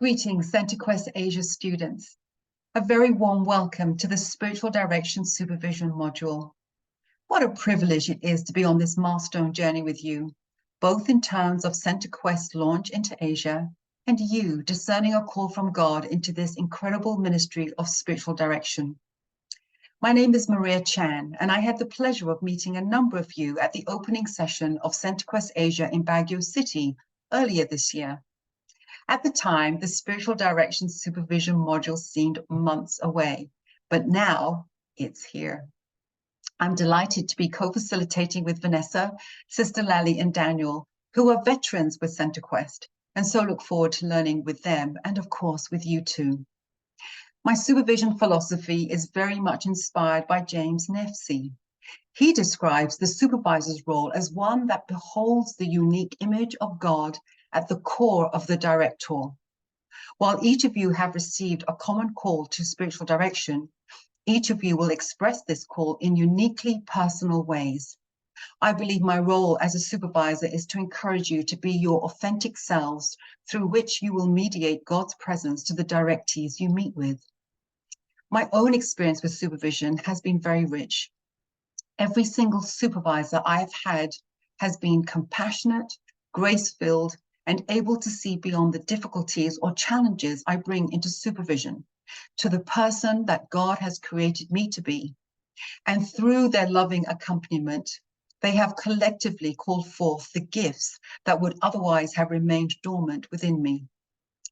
Greetings, CenterQuest Asia students. A very warm welcome to the Spiritual Direction Supervision module. What a privilege it is to be on this milestone journey with you, both in terms of CenterQuest launch into Asia and you discerning a call from God into this incredible ministry of spiritual direction. My name is Maria Chan, and I had the pleasure of meeting a number of you at the opening session of CenterQuest Asia in Baguio City earlier this year. At the time, the Spiritual Direction Supervision module seemed months away, but now it's here. I'm delighted to be co-facilitating with Vanessa, Sister Lally, and Daniel, who are veterans with CenterQuest, and so look forward to learning with them and, of course, with you too. My supervision philosophy is very much inspired by James Nefsey. He describes the supervisor's role as one that beholds the unique image of God at the core of the director. While each of you have received a common call to spiritual direction, each of you will express this call in uniquely personal ways. I believe my role as a supervisor is to encourage you to be your authentic selves, through which you will mediate God's presence to the directees you meet with. My own experience with supervision has been very rich. Every single supervisor I have had has been compassionate, grace-filled, and able to see beyond the difficulties or challenges I bring into supervision to the person that God has created me to be. And through their loving accompaniment, they have collectively called forth the gifts that would otherwise have remained dormant within me.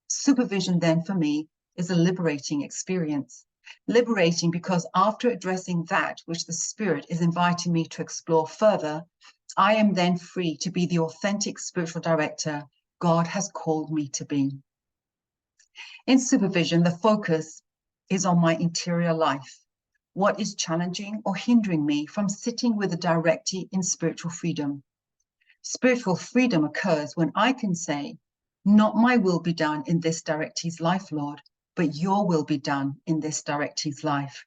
Supervision then for me is a liberating experience. Liberating because after addressing that which the Spirit is inviting me to explore further, I am then free to be the authentic spiritual director God has called me to be. In supervision, the focus is on my interior life. What is challenging or hindering me from sitting with a directee in spiritual freedom? Spiritual freedom occurs when I can say, not my will be done in this directee's life, Lord, but your will be done in this directee's life.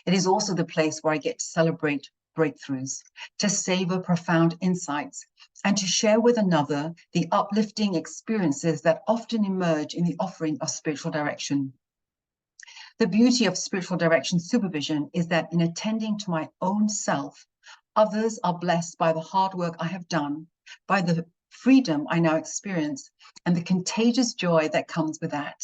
It is also the place where I get to celebrate breakthroughs, to savor profound insights, and to share with another the uplifting experiences that often emerge in the offering of spiritual direction. The beauty of spiritual direction supervision is that in attending to my own self, others are blessed by the hard work I have done, by the freedom I now experience, and the contagious joy that comes with that.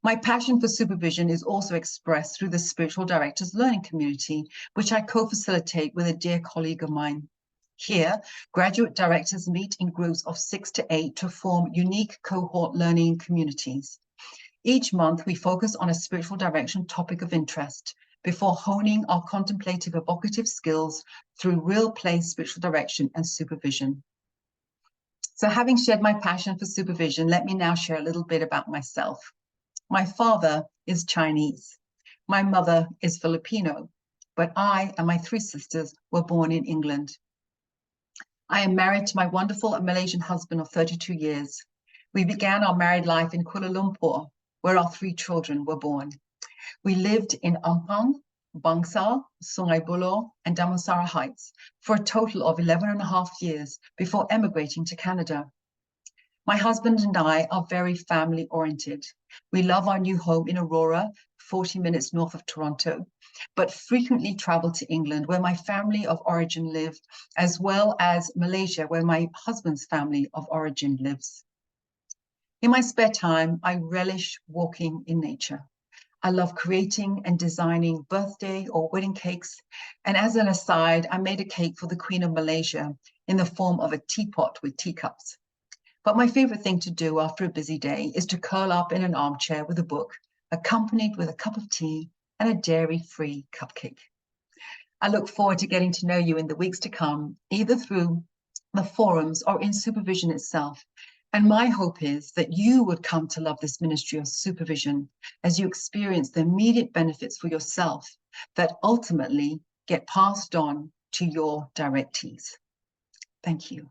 My passion for supervision is also expressed through the Spiritual Directors Learning Community, which I co-facilitate with a dear colleague of mine. Here, graduate directors meet in groups of 6 to 8 to form unique cohort learning communities. Each month, we focus on a spiritual direction topic of interest before honing our contemplative evocative skills through real-play spiritual direction and supervision. So having shared my passion for supervision, let me now share a little bit about myself. My father is Chinese. My mother is Filipino, but I and my 3 sisters were born in England. I am married to my wonderful Malaysian husband of 32 years. We began our married life in Kuala Lumpur, where our 3 children were born. We lived in Ampang, Bangsal, Sungai Buloh, and Damansara Heights for a total of 11.5 years before emigrating to Canada. My husband and I are very family-oriented. We love our new home in Aurora, 40 minutes north of Toronto, but frequently travel to England, where my family of origin live, as well as Malaysia, where my husband's family of origin lives. In my spare time, I relish walking in nature. I love creating and designing birthday or wedding cakes. And as an aside, I made a cake for the Queen of Malaysia in the form of a teapot with teacups. But my favorite thing to do after a busy day is to curl up in an armchair with a book, accompanied with a cup of tea and a dairy-free cupcake. I look forward to getting to know you in the weeks to come, either through the forums or in supervision itself. And my hope is that you would come to love this ministry of supervision as you experience the immediate benefits for yourself that ultimately get passed on to your directees. Thank you.